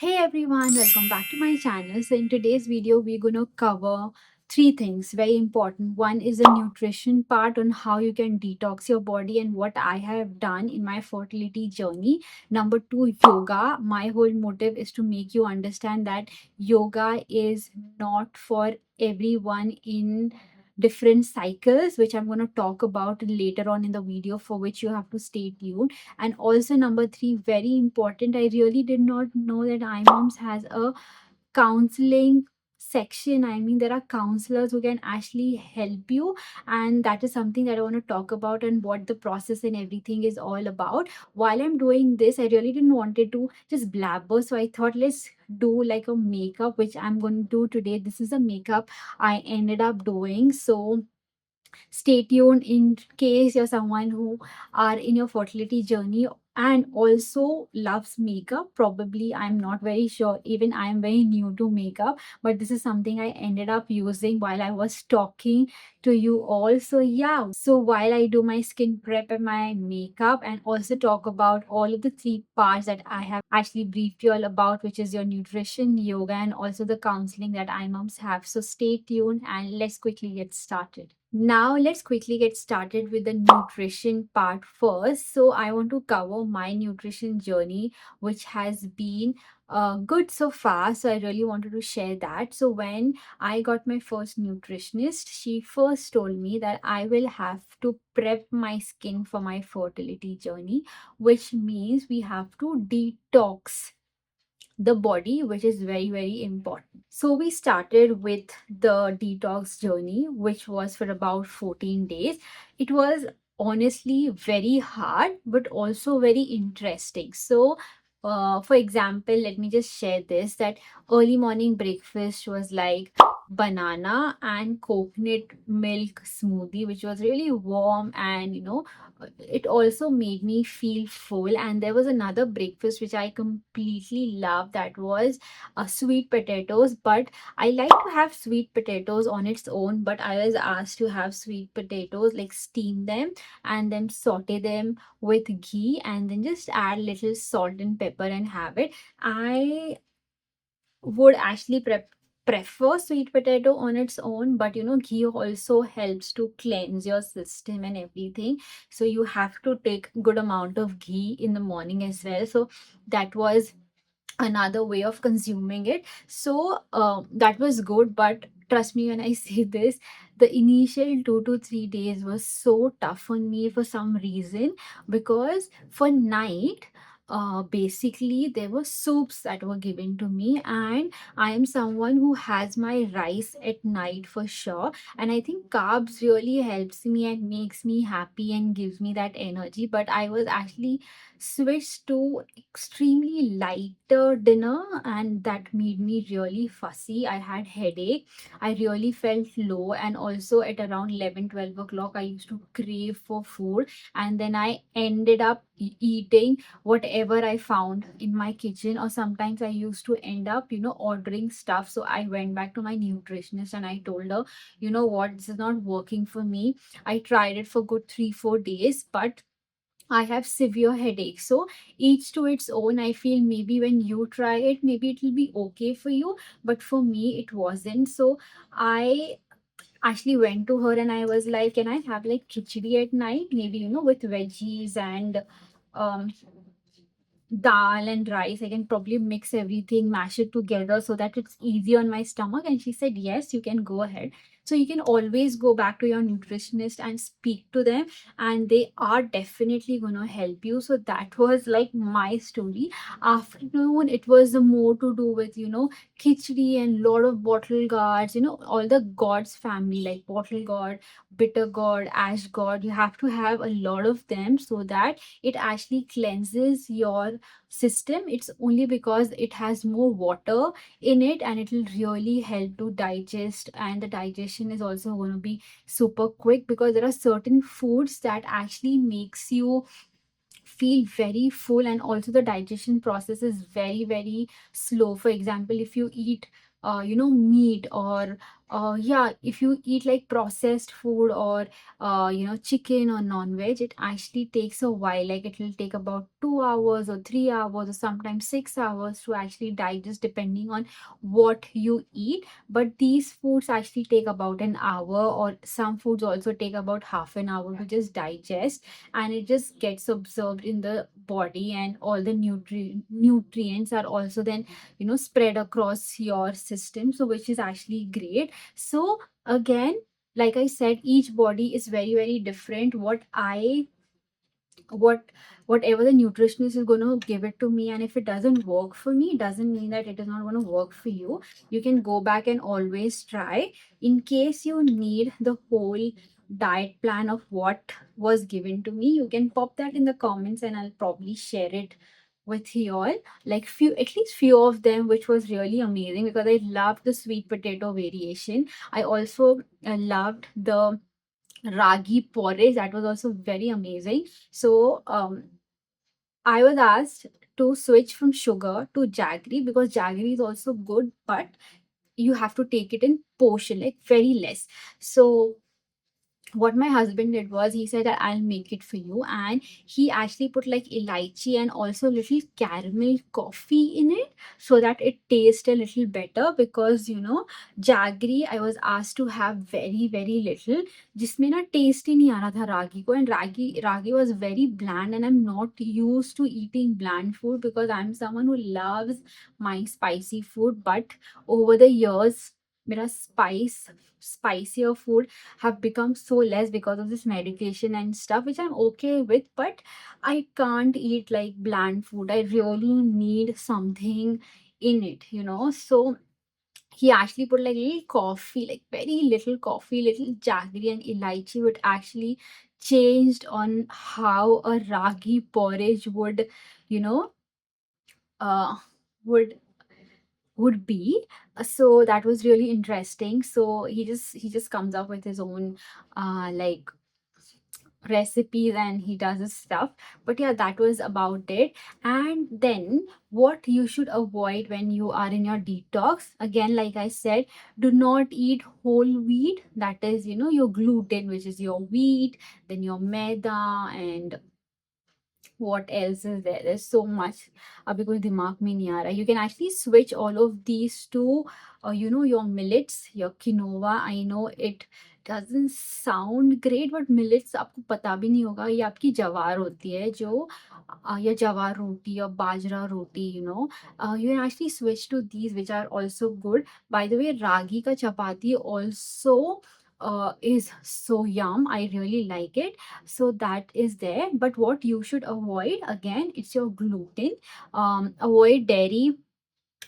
Hey everyone, welcome back to my channel. So in today's video, we're gonna cover three things very important. One is the nutrition part on how you can detox your body and what I have done in my fertility journey. Number two, yoga. My whole motive is to make you understand that yoga is not for everyone in different cycles, which I'm going to talk about later on in the video, for which you have to stay tuned. And also, number three, very important, I really did not know that IMUMZ has a counseling section. I mean, there are counselors who can actually help you, and that is something that I want to talk about and what the process and everything is all about. While I'm doing this, I really didn't wanted to just blabber, so I thought let's do like a makeup, which I'm going to do today. This is a makeup I ended up doing. So stay tuned in case you're someone who are in your fertility journey and also loves makeup. Probably, I'm not very sure, even I'm very new to makeup, but this is something I ended up using while I was talking to you all. So yeah, so while I do my skin prep and my makeup and also talk about all of the three parts that I have actually briefed you all about, which is your nutrition, yoga, and also the counseling that IMUMS have. So stay tuned and let's quickly get started. Now, let's quickly get started with the nutrition part first. So, I want to cover my nutrition journey, which has been good so far. So, I really wanted to share that. So, when I got my first nutritionist, she first told me that I will have to prep my skin for my fertility journey, which means we have to detox the body, which is very, very important. So we started with the detox journey, which was for about 14 days. It was honestly very hard, but also very interesting. So, for example, let me just share this that early morning breakfast was like banana and coconut milk smoothie, which was really warm and it also made me feel full. And there was another breakfast which I completely loved, that was sweet potatoes. But I like to have sweet potatoes on its own, but I was asked to have sweet potatoes, like steam them and then saute them with ghee and then just add little salt and pepper and have it. I would actually prefer sweet potato on its own, but ghee also helps to cleanse your system and everything. So you have to take good amount of ghee in the morning as well. So that was another way of consuming it. So that was good, but trust me when I say this, the initial 2 to 3 days was so tough on me for some reason, because for night, basically there were soups that were given to me, and I am someone who has my rice at night for sure, and I think carbs really helps me and makes me happy and gives me that energy. But I was actually switched to extremely lighter dinner, and that made me really fussy. I had headache, I really felt low, and also at around 11, 12 o'clock I used to crave for food, and then I ended up eating whatever I found in my kitchen, or sometimes I used to end up ordering stuff. So I went back to my nutritionist and I told her, you know what, this is not working for me. I tried it for good 3 4 days, but I have severe headache. So each to its own. I feel maybe when you try it, maybe it will be okay for you. But for me, it wasn't. So I actually went to her and I was like, can I have like khichdi at night? Maybe, with veggies and um dal and rice. I can probably mix everything, mash it together so that it's easy on my stomach. And she said, yes, you can go ahead. So you can always go back to your nutritionist and speak to them, and they are definitely going to help you. So that was like my story. Afternoon, it was more to do with, khichdi and lot of bottle gourds, all the gods family, like bottle gourd, bitter gourd, ash gourd. You have to have a lot of them so that it actually cleanses your system. It's only because it has more water in it, and it will really help to digest, and the digestion is also going to be super quick, because there are certain foods that actually makes you feel very full, and also the digestion process is very, very slow. For example, if you eat meat or yeah, if you eat like processed food or chicken or non-veg, it actually takes a while. Like it will take about 2 hours or 3 hours or sometimes 6 hours to actually digest, depending on what you eat. But these foods actually take about an hour, or some foods also take about half an hour to just digest, and it just gets absorbed in the body, and all the nutrients are also then spread across your system, so which is actually great. So again, like I said, each body is very, very different. What whatever the nutritionist is going to give it to me, and if it doesn't work for me, doesn't mean that it is not going to work for you. You can go back and always try. In case you need the whole diet plan of what was given to me, you can pop that in the comments, and I'll probably share it with you all, like few, at least few of them, which was really amazing, because I loved the sweet potato variation. I also loved the ragi porridge. That was also very amazing. So I was asked to switch from sugar to jaggery, because jaggery is also good, but you have to take it in portion, like very less. So what my husband did was, he said that I'll make it for you, and he actually put like elaichi and also little caramel coffee in it, so that it tastes a little better. Because jaggery I was asked to have very, very little, जिसमें ना taste ही नहीं आ रहा था रागी को, and ragi was very bland, and I'm not used to eating bland food, because I'm someone who loves my spicy food. But over the years, मेरा spicier food have become so less because of this medication and stuff, which I'm okay with, but I can't eat like bland food. I really need something in it. So he actually put like little coffee, like very little coffee, little jaggery and elaichi, would actually changed on how a ragi porridge would, you know, uh, would be. So that was really interesting. So he just comes up with his own like recipes, and he does his stuff. But yeah, that was about it. And then what you should avoid when you are in your detox, again, like I said, do not eat whole wheat. That is, your gluten, which is your wheat, then your maida, and what else is there? There's so much. अभी कोई दिमाग में नहीं आ रहा. You can actually switch all of these to, your millets, your quinoa. I know it doesn't sound great, but millets आपको पता भी नहीं होगा. ये आपकी जवार होती है, जो या जवार रोटी or bajra roti. You can actually switch to these, which are also good. By the way, ragi ka chapati also is so yum. I really like it. So that is there. But what you should avoid, again, it's your gluten. Avoid dairy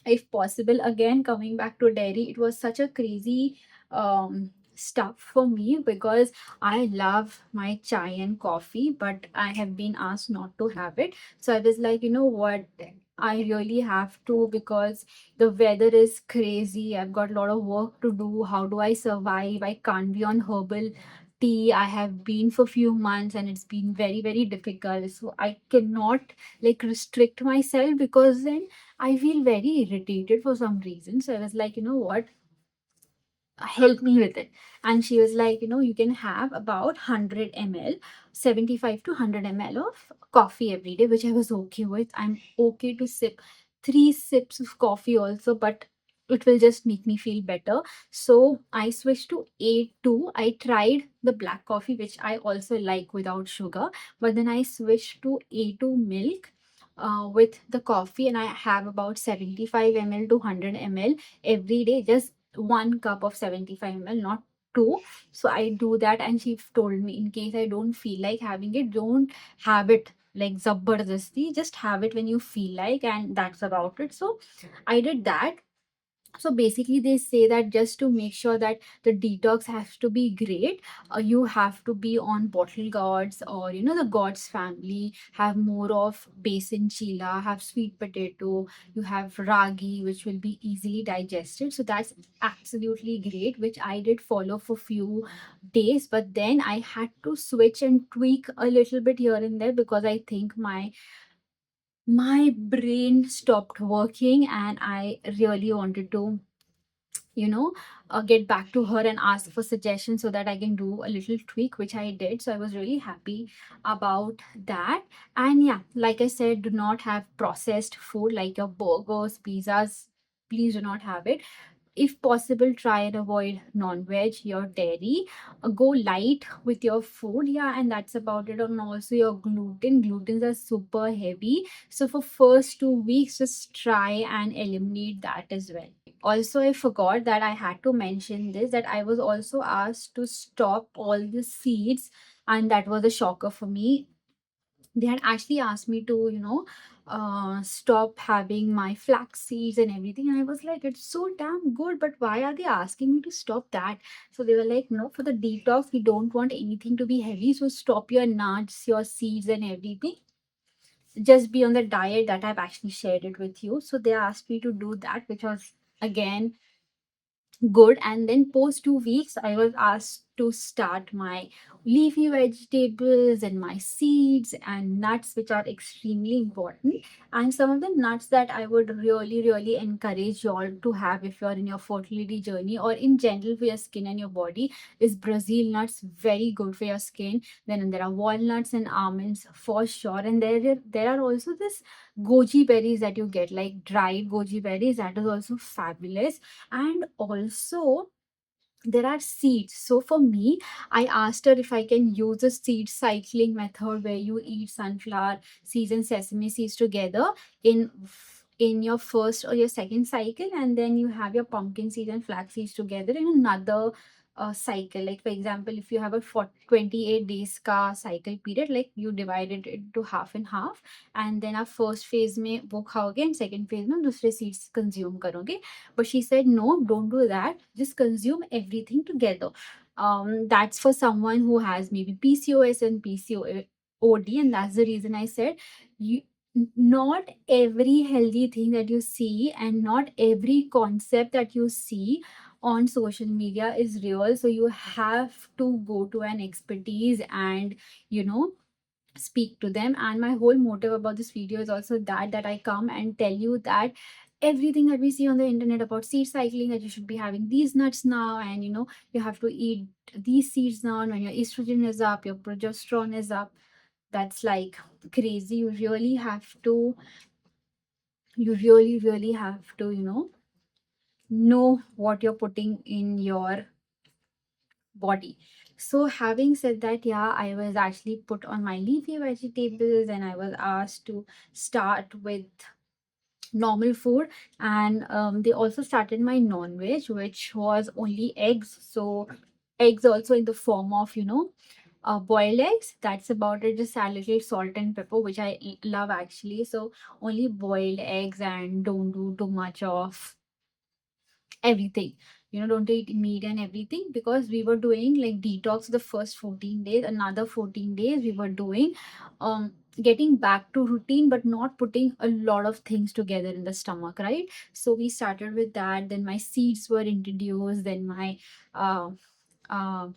if possible. Again, coming back to dairy, it was such a crazy stuff for me, because I love my chai and coffee, but I have been asked not to have it. So I was like, you know what, I really have to, because the weather is crazy. I've got a lot of work to do. How do I survive? I can't be on herbal tea. I have been for few months, and it's been very, very difficult. So I cannot like restrict myself, because then I feel very irritated for some reason. So I was like, you know what? Help me with it. And she was like, you can have about 100 ml, 75 to 100 ml of coffee every day, which I was okay with. I'm okay to sip 3 sips of coffee also, but it will just make me feel better. So I switched to A2. I tried the black coffee, which I also like without sugar, but then I switched to A2 milk with the coffee, and I have about 75 ml to 100 ml every day, just 1 cup of 75 ml, not two. So I do that, and she told me, in case I don't feel like having it, don't have it like zabardasti, just have it when you feel like, and that's about it. So I did that. So basically, they say that just to make sure that the detox has to be great, you have to be on bottle gourds, or the gourds family, have more of basin chila, have sweet potato, you have ragi, which will be easily digested. So that's absolutely great, which I did follow for few days. But then I had to switch and tweak a little bit here and there, because I think my brain stopped working, and I really wanted to you know, get back to her and ask for suggestions so that I can do a little tweak, which I did. So I was really happy about that. And yeah, like I said, do not have processed food like your burgers, pizzas. Please do not have it. If possible, try and avoid non-veg, your dairy. Go light with your food. Yeah, and that's about it. And also your glutens are super heavy, so for first 2 weeks just try and eliminate that as well. Also, I forgot that I had to mention this, that I was also asked to stop all the seeds, and that was a shocker for me. They had actually asked me to, stop having my flax seeds and everything, and I was like, it's so damn good, but why are they asking me to stop that? So they were like, no, for the detox we don't want anything to be heavy, so stop your nuts, your seeds and everything, just be on the diet that I've actually shared it with you. So they asked me to do that, which was again good. And then post 2 weeks I was asked to start my leafy vegetables and my seeds and nuts, which are extremely important. And some of the nuts that I would really encourage you all to have if you're in your fertility journey or in general for your skin and your body is Brazil nuts, very good for your skin. Then there are walnuts and almonds for sure. And there are also this goji berries that you get, like dried goji berries, that is also fabulous. And also there are seeds. So for me, I asked her if I can use a seed cycling method where you eat sunflower seeds and sesame seeds together in your first or your second cycle, and then you have your pumpkin seeds and flax seeds together in another cycle. Like for example, if you have a 28 days ka cycle period, like you divided it into half and half, and then आप first phase में वो खाओगे and second phase में दूसरे seeds consume करोगे. But she said, no, don't do that. Just consume everything together. That's for someone who has maybe PCOS and PCOD. And that's the reason I said, you not every healthy thing that you see and not every concept that you see on social media is real. So you have to go to an expertise and, you know, speak to them. And my whole motive about this video is also that I come and tell you that everything that we see on the internet about seed cycling, that you should be having these nuts now, and you have to eat these seeds now, and when your estrogen is up, your progesterone is up, that's like crazy. You really have to know what you're putting in your body. So having said that, yeah, I was actually put on my leafy vegetables and I was asked to start with normal food. And they also started my non-veg, which was only eggs. So eggs also in the form of boiled eggs. That's about it. Just add a little salt and pepper, which I love actually. So only boiled eggs, and don't do too much of everything. Don't eat meat and everything, because we were doing like detox the first 14 days. Another 14 days we were doing getting back to routine, but not putting a lot of things together in the stomach, right? So we started with that. Then my seeds were introduced. Then my uh, uh,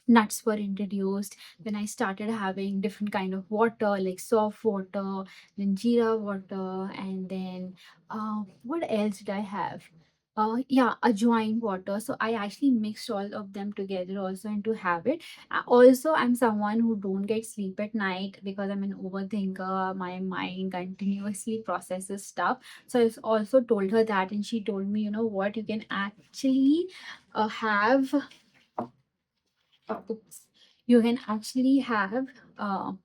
nuts were introduced. Then I started having different kind of water, like soft water, then jeera water, and then what else did I have? Yeah, ajwain water. So I actually mixed all of them together also and to have it. Also, I'm someone who don't get sleep at night because I'm an overthinker. My mind continuously processes stuff. So I also told her that, and she told me, you know what, you can actually have oops. You can actually have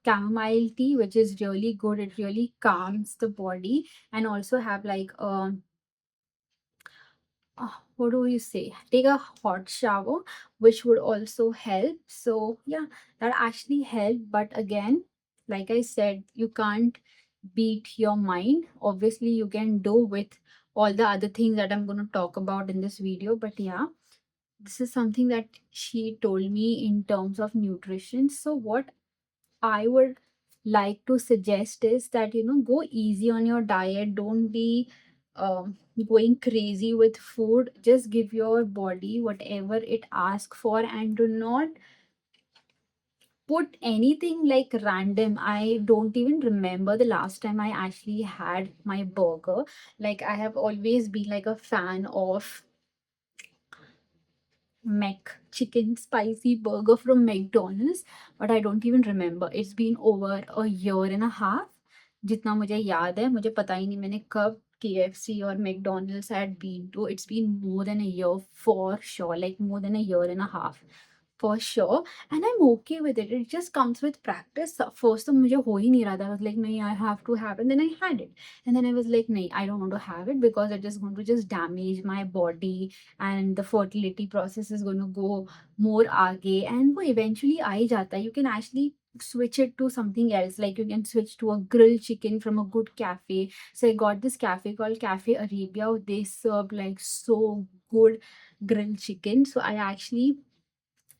chamomile tea, which is really good. It really calms the body, and also have like what do you say? Take a hot shower, which would also help. So yeah, that actually helped. But again, like I said, you can't beat your mind. Obviously, you can do with all the other things that I'm going to talk about in this video. But yeah, this is something that she told me in terms of nutrition. So what I would like to suggest is that go easy on your diet. Don't be going crazy with food. Just give your body whatever it asks for, and do not put anything like random. I don't even remember the last time I actually had my burger. Like, I have always been like a fan of Mac chicken spicy burger from McDonald's, but I don't even remember. It's been over a year and a half. जितना मुझे याद है, मुझे पता ही नहीं मैंने कब KFC or McDonald's had been to. It's been more than a year for sure, like more than a year and a half for sure. And I'm okay with it. It just comes with practice. First, तो मुझे हो ही नहीं रहा था. I was like, नहीं, I have to have it. And then I had it. And then I was like, नहीं, I don't want to have it because it is going to just damage my body and the fertility process is going to go more आगे. And वो eventually आ ही जाता है. You can actually switch it to something else, like you can switch to a grilled chicken from a good cafe. So I got this cafe called Cafe Arabia. They serve like so good grilled chicken, so I actually,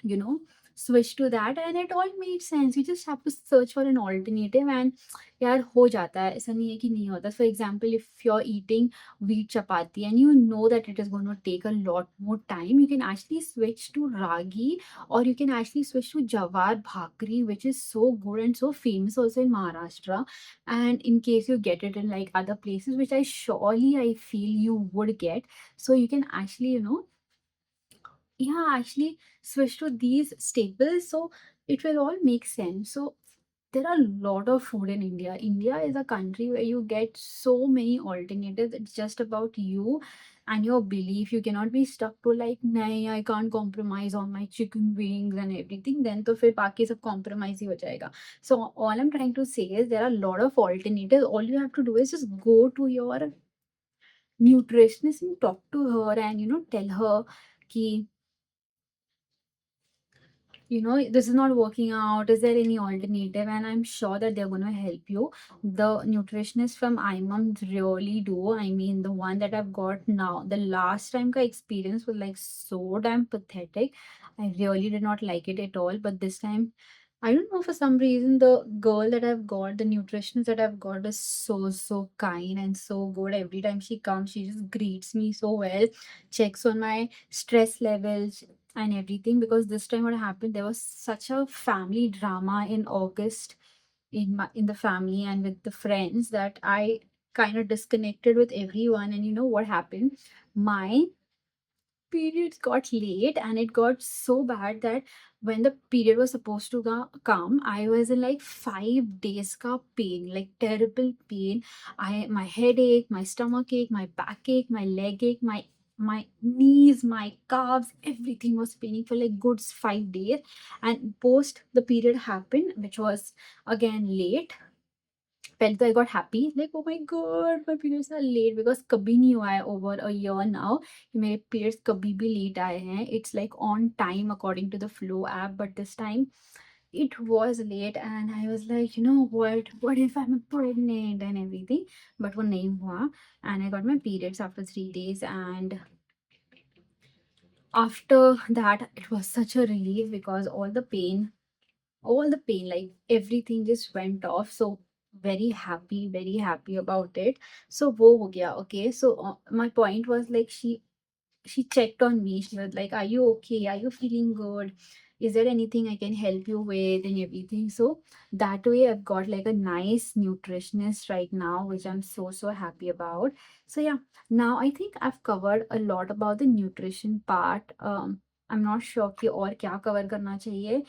you know, switch to that, and it all made sense. You just have to search for an alternative, and यार हो जाता है, ऐसा नहीं है कि नहीं होता. For example, if you're eating wheat chapati and you know that it is going to take a lot more time, you can actually switch to ragi, or you can actually switch to jawar bhakri, which is so good and so famous also in Maharashtra. And in case you get it in like other places, which I feel you would get, so you can actually, yeah, actually switch to these staples, so it will all make sense. So there are a lot of food in India. India is a country where you get so many alternatives. It's just about you and your belief. You cannot be stuck to like, nahi, I can't compromise on my chicken wings and everything. Then to fir baaki sab compromise hi ho jayega. So all I'm trying to say is there are a lot of alternatives. All you have to do is just go to your nutritionist and talk to her, and tell her ki, this is not working out. Is there any alternative? And I'm sure that they're going to help you. The nutritionist from IMUMZ really do. I mean, the one that I've got now, the last time ka experience was like so damn pathetic. I really did not like it at all. But this time, I don't know, for some reason, the girl that I've got, the nutritionist that I've got is so, so kind and so good. Every time she comes, she just greets me so well, checks on my stress levels and everything. Because this time what happened, there was such a family drama in August in the family and with the friends, that I kind of disconnected with everyone. And you know what happened? My periods got late, and it got so bad that when the period was supposed to come, I was in like 5 days ka pain, like terrible pain. My headache, my stomach ache, my backache, my leg ache, my knees, my calves, everything was paining for like good 5 days. And post the period happened, which was again late. Felt I got happy, like, oh my god, my periods are late, because कभी नहीं हुआ है over a year now कि मेरे periods कभी भी late आए हैं. It's like on time according to the Flow app, but this time it was late, and I was like, what if I'm pregnant and everything. But वो नहीं हुआ, and I got my periods after 3 days. And after that, it was such a relief, because all the pain, like everything just went off. So very happy about it. So wo ho gaya. Okay, so my point was like, she checked on me. She was like, are you okay? Are you feeling good? Is there anything I can help you with and everything? So that way I've got like a nice nutritionist right now, which I'm so so happy about. So yeah, now I think I've covered a lot about the nutrition part. I'm not sure कि और क्या cover करना चाहिए.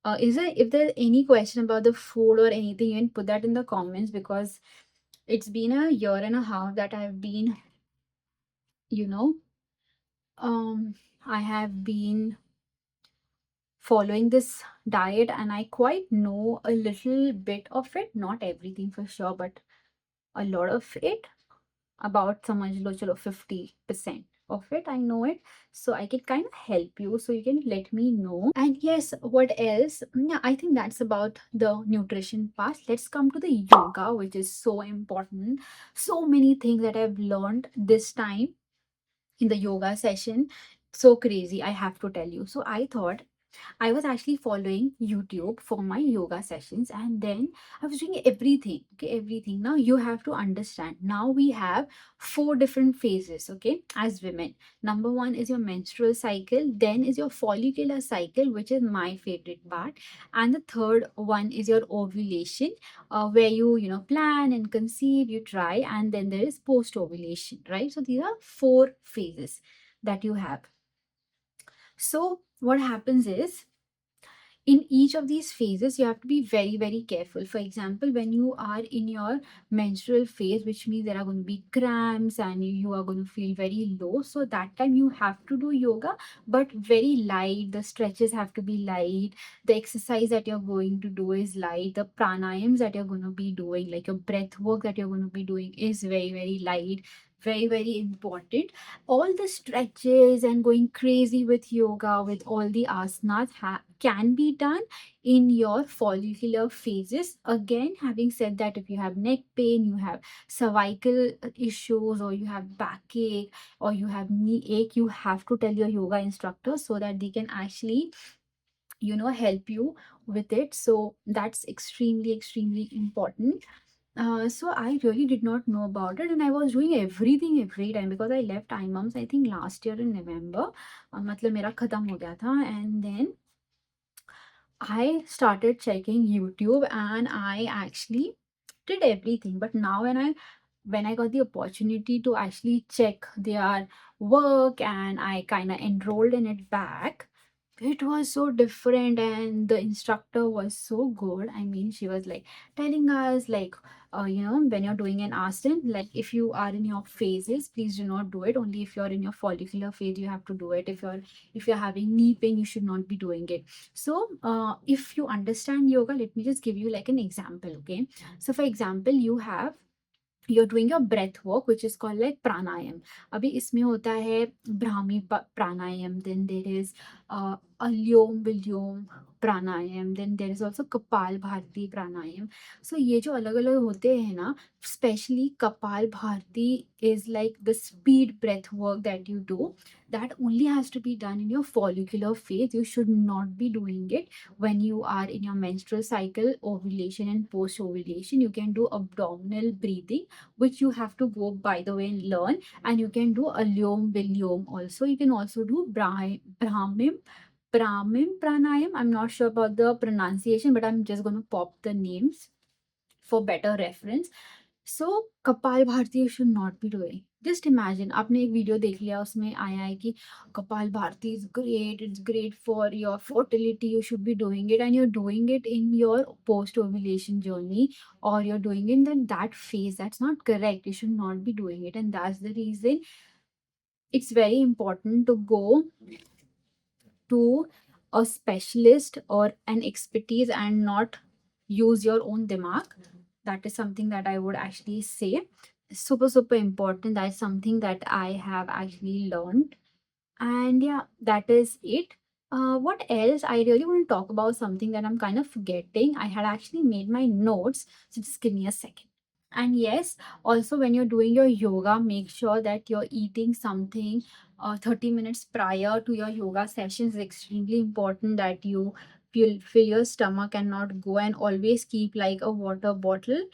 uh, is there, if there's any question about the food or anything, you can put that in the comments, because it's been a year and a half that I've been, you know, I have been following this diet, and I quite know a little bit of it, not everything for sure, but a lot of it. About समझ लो चलो 50% of it I know it, so I can kind of help you, so you can let me know. And yes, what else? Yeah, I think that's about the nutrition part. Let's come to the yoga, which is so important. So many things that I've learned this time in the yoga session, so crazy, I have to tell you. So I thought, I was actually following YouTube for my yoga sessions, and then I was doing everything. Okay, everything. Now you have to understand. Now we have 4 different phases, okay, as women. Number one is your menstrual cycle, then is your follicular cycle, which is my favorite part, and the third one is your ovulation, where you plan and conceive, you try, and then there is post ovulation, right? So these are 4 phases that you have. So what happens is, in each of these phases you have to be very very careful. For example, when you are in your menstrual phase, which means there are going to be cramps and you are going to feel very low, so that time you have to do yoga, but very light. The stretches have to be light, the exercise that you're going to do is light, the pranayams that you're going to be doing, like your breath work that you're going to be doing, is very very light, very very important. All the stretches and going crazy with yoga with all the asanas can be done in your follicular phases. Again, having said that, if you have neck pain, you have cervical issues, or you have backache, or you have knee ache, you have to tell your yoga instructor so that they can actually help you with it. So that's extremely extremely important. So I really did not know about it, and I was doing everything every time because I left IMUMZ I think last year in November. मतलब मेरा खत्म हो गया था, and then I started checking YouTube and I actually did everything. But now when I got the opportunity to actually check their work and I kind of enrolled in it back, it was so different, and the instructor was so good. I mean, she was like telling us like, when you're doing an asana, like if you are in your phases, please do not do it. Only if you're in your follicular phase, you have to do it. If you're having knee pain, you should not be doing it. So if you understand yoga, let me just give you like an example. Okay, so for example, you're doing your breath work, which is called like pranayam. अभी इसमें होता है Brahmi pranayam, then there is alyom vilyom pranayam, then there is also kapal bharti pranayam. So ये जो अलग अलग होते हैं ना, especially kapal bharti is like the speed breath work that you do, that only has to be done in your follicular phase. You should not be doing it when you are in your menstrual cycle, ovulation and post ovulation. You can do abdominal breathing, which you have to go by the way and learn. And you can do alyom vilyom also. You can also do brahmim pranayam. I'm not sure about the pronunciation, but I'm just going to pop the names for better reference. So कपाल Bharti you should not be doing. Just imagine, आपने एक video देख लिया, उसमें आया है कि कपाल Bharti is great, it's great for your fertility, you should be doing it, and you're doing it in your post ovulation journey, or you're doing it in that phase. That's not correct. You should not be doing it, and that's the reason it's very important to go to a specialist or an expertise and not use your own dimag. That is something that I would actually say. Super, super important. That's something that I have actually learned. And yeah, that is it. What else? I really want to talk about something that I'm kind of forgetting. I had actually made my notes. So just give me a second. And yes, also when you're doing your yoga, make sure that you're eating something 30 minutes prior to your yoga sessions. It's extremely important that you fill your stomach and not go, and always keep like a water bottle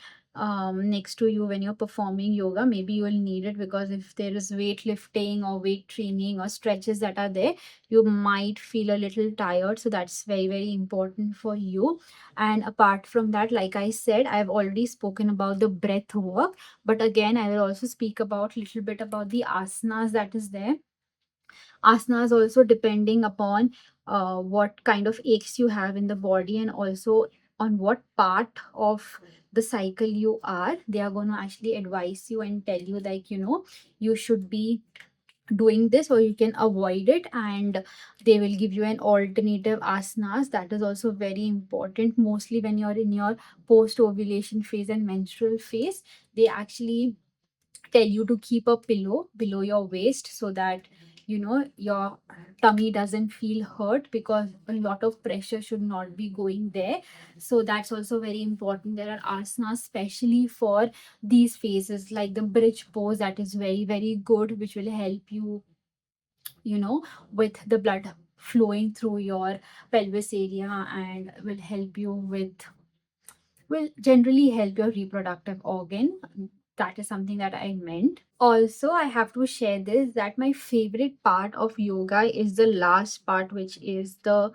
next to you when you're performing yoga. Maybe you will need it because if there is weightlifting or weight training or stretches that are there, you might feel a little tired. So that's very, very important for you. And apart from that, like I said, I've already spoken about the breath work, but again, I will also speak about little bit about the asanas that is there. Asanas also depending upon what kind of aches you have in the body, and also on what part of the cycle you are. They are going to actually advise you and tell you like, you should be doing this or you can avoid it, and they will give you an alternative asanas. That is also very important, mostly when you're in your post ovulation phase and menstrual phase. They actually tell you to keep a pillow below your waist so that your tummy doesn't feel hurt, because a lot of pressure should not be going there. So that's also very important. There are asanas specially for these phases, like the bridge pose, that is very very good, which will help you with the blood flowing through your pelvis area, and will generally help your reproductive organ. That is something that I meant. Also, I have to share this, that my favorite part of yoga is the last part, which is the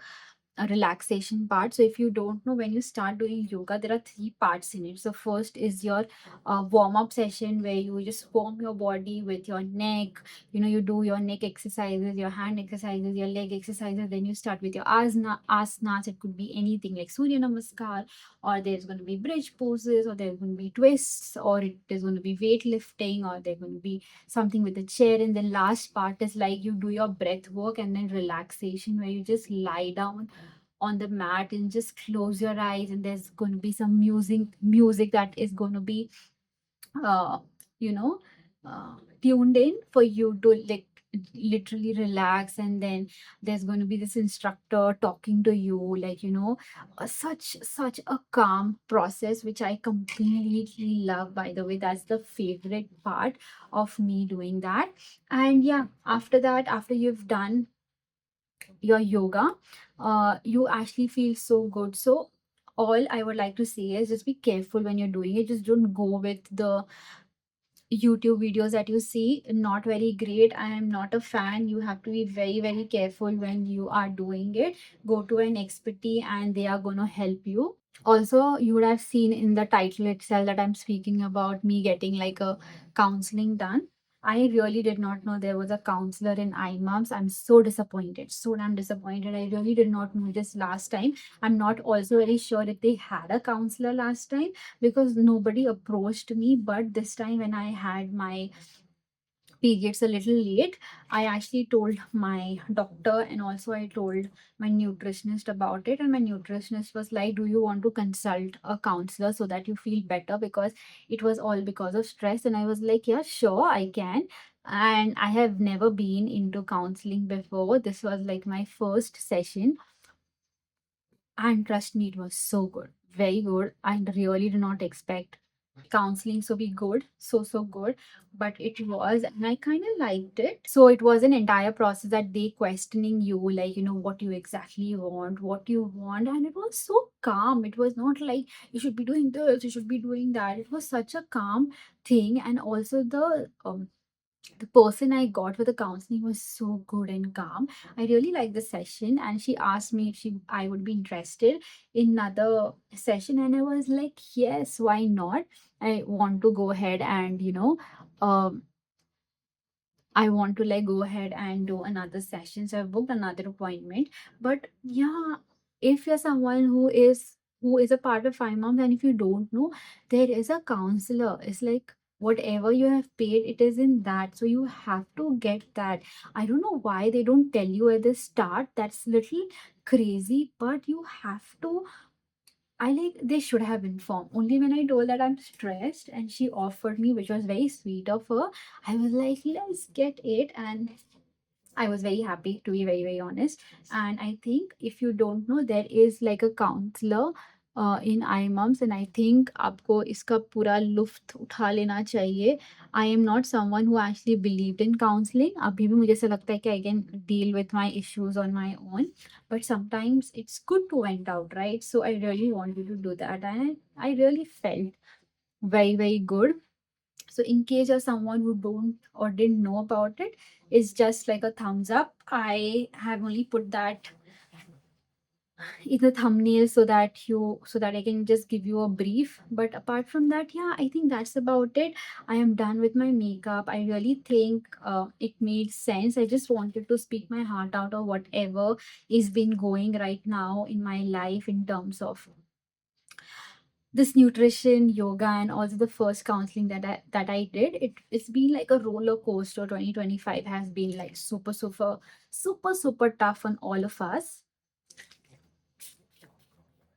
a relaxation part. So if you don't know, when you start doing yoga, there are three parts in it. So first is your warm up session, where you just warm your body with your neck. You do your neck exercises, your hand exercises, your leg exercises. Then you start with your asanas. It could be anything like Surya Namaskar, or there's going to be bridge poses, or there's going to be twists, or it is going to be weightlifting, or there's going to be something with a chair. And the last part is like you do your breath work and then relaxation, where you just lie down on the mat and just close your eyes, and there's going to be some music that is going to be uh you know tuned in for you to like literally relax. And then there's going to be this instructor talking to you, like such a calm process, which I completely love. By the way, that's the favorite part of me doing that. And yeah, after that, after you've done your yoga, you actually feel so good. So all I would like to say is, just be careful when you're doing it. Just don't go with the YouTube videos that you see. Not very great. I am not a fan. You have to be very, very careful when you are doing it. Go to an expertise and they are going to help you. Also, you would have seen in the title itself that I'm speaking about me getting like a counseling done. I really did not know there was a counselor in IMUMZ. I'm so disappointed. So damn disappointed. I really did not know this last time. I'm not also very sure if they had a counselor last time, because nobody approached me. But this time, when I had my periods a little late, I actually told my doctor, and also I told my nutritionist about it. And my nutritionist was like, do you want to consult a counselor so that you feel better? Because it was all because of stress. And I was like, yeah, sure, I can. And I have never been into counseling before. This was like my first session. And trust me, it was so good, very good. I really did not expect counseling so be good, so good. But it was, and I kind of liked it. So it was an entire process that they questioning you, like, what you exactly want, what you want. And it was so calm. It was not like you should be doing this, you should be doing that. It was such a calm thing. And also the person I got for the counseling was so good and calm. I really liked the session, and she asked me if I would be interested in another session, and I was like, yes, why not? I want to go ahead and um, I want to like go ahead and do another session. So I booked another appointment. But yeah, if you're someone who is a part of Moms, and if you don't know, there is a counselor. It's like whatever you have paid, it is in that. So you have to get that. I don't know why they don't tell you at the start. That's little crazy, but you have to. I like they should have informed. Only when I told that I'm stressed and she offered me, which was very sweet of her, I was like, let's get it. And I was very happy, to be very, very honest. And I think if you don't know, there is like a counselor in iMoms, and I think आपको इसका पूरा लुफ्त उठा लेना चाहिए. I am not someone who actually believed in counseling. अभी भी मुझे ऐसा लगता है कि I can deal with my issues on my own. But sometimes it's good to vent out, right? So I really wanted to do that, and I really felt very, very good. So in case you're someone who don't or didn't know about it, it's just like a thumbs up. I have only put that in the thumbnail so that I can just give you a brief. But apart from that, yeah, I think that's about it. I am done with my makeup. I really think it made sense. I just wanted to speak my heart out of whatever is been going right now in my life in terms of this nutrition, yoga, and also the first counseling that I did. It's been like a roller coaster. 2025 has been like super, super, super, super tough on all of us.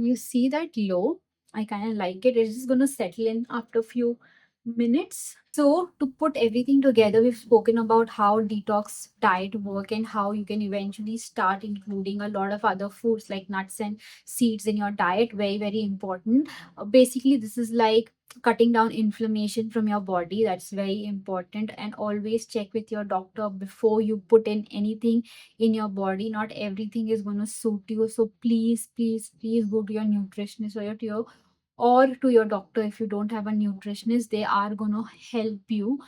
You see that low? I kind of like it. It's just going to settle in after a few minutes. So, to put everything together, we've spoken about how detox diet work and how you can eventually start including a lot of other foods like nuts and seeds in your diet. Very, very important. Basically, this is like cutting down inflammation from your body. That's very important. And always check with your doctor before you put in anything in your body. Not everything is going to suit you. So please, please, please go to your nutritionist or to your doctor. If you don't have a nutritionist, they are going to help you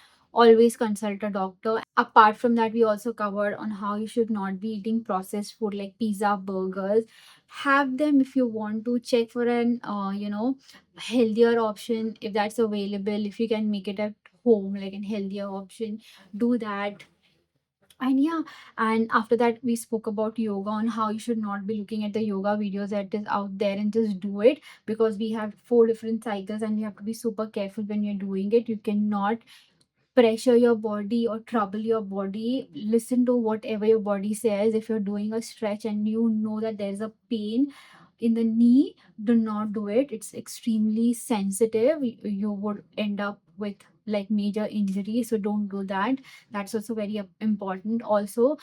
always consult a doctor. Apart from that, we also covered on how you should not be eating processed food like pizza, burgers. Have them if you want to. Check for an healthier option if that's available. If you can make it at home, like a healthier option, do that. And yeah, and after that we spoke about yoga, on how you should not be looking at the yoga videos that is out there and just do it, because we have four different cycles and you have to be super careful when you're doing it. You cannot pressure your body or trouble your body. Listen to whatever your body says. If you're doing a stretch and you know that there's a pain in the knee, do not do it. It's extremely sensitive. You would end up with like major injury, so don't do that. That's also very important. Also,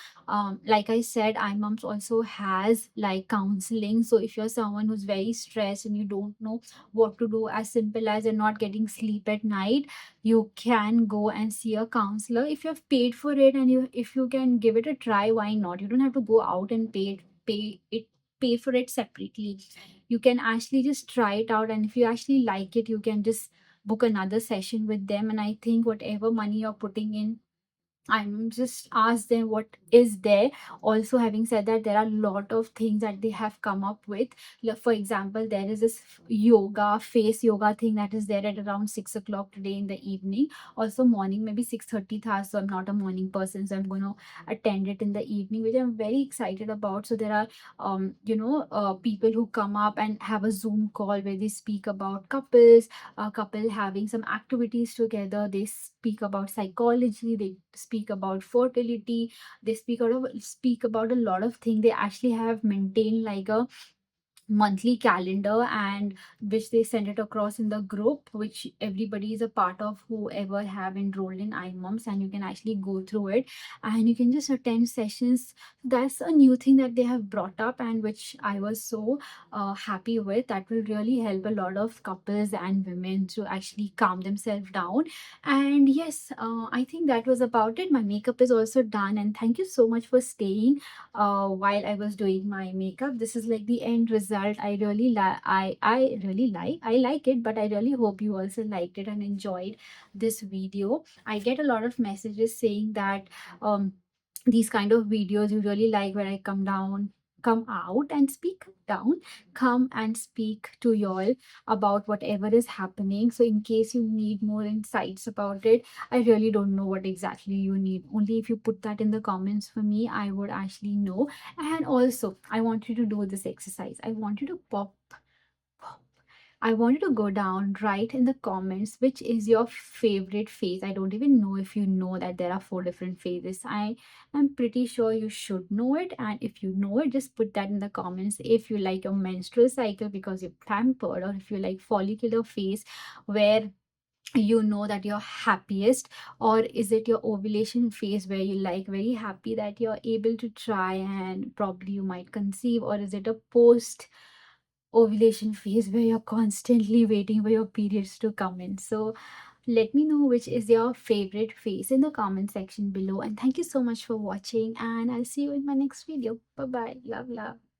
like I said, IMUMZ also has like counseling. So if you're someone who's very stressed and you don't know what to do, as simple as you're not getting sleep at night, you can go and see a counselor if you have paid for it. And you, if you can give it a try, why not? You don't have to go out and pay for it separately. You can actually just try it out, and if you actually like it, you can just book another session with them. And I think whatever money you're putting in, I'm just ask them what is there. Also, having said that, there are a lot of things that they have come up with. Like, for example, there is this yoga, face yoga thing that is there at around 6 o'clock today in the evening. Also, morning, maybe 6:30 tha, so I'm not a morning person, so I'm going to attend it in the evening, which I'm very excited about. So there are people who come up and have a Zoom call where they speak about couples, a couple having some activities together. They speak about psychology, they speak about fertility, they speak about a lot of things. They actually have maintained like a monthly calendar, and which they send it across in the group, which everybody is a part of, whoever have enrolled in IMUMS, and you can actually go through it and you can just attend sessions. That's a new thing that they have brought up, and which I was so happy with. That will really help a lot of couples and women to actually calm themselves down. And yes, I think that was about it. My makeup is also done, and thank you so much for staying while I was doing my makeup. This is like the end result. I really like. I really like. I like it, but I really hope you also liked it and enjoyed this video. I get a lot of messages saying that these kind of videos you really like, where I come out and speak down, come and speak to y'all about whatever is happening. So in case you need more insights about it, I really don't know what exactly you need. Only if you put that in the comments for me, I would actually know. And also, I want you to do this exercise. I want you to I want you to go down, write in the comments which is your favorite phase. I don't even know if you know that there are four different phases. I am pretty sure you should know it. And if you know it, just put that in the comments. If you like your menstrual cycle because you're pampered, or if you like follicular phase where you know that you're happiest, or is it your ovulation phase where you like very happy that you're able to try and probably you might conceive, or is it a post ovulation phase where you're constantly waiting for your periods to come in? So let me know which is your favorite phase in the comment section below. And thank you so much for watching, and I'll see you in my next video. Bye bye. Love, love.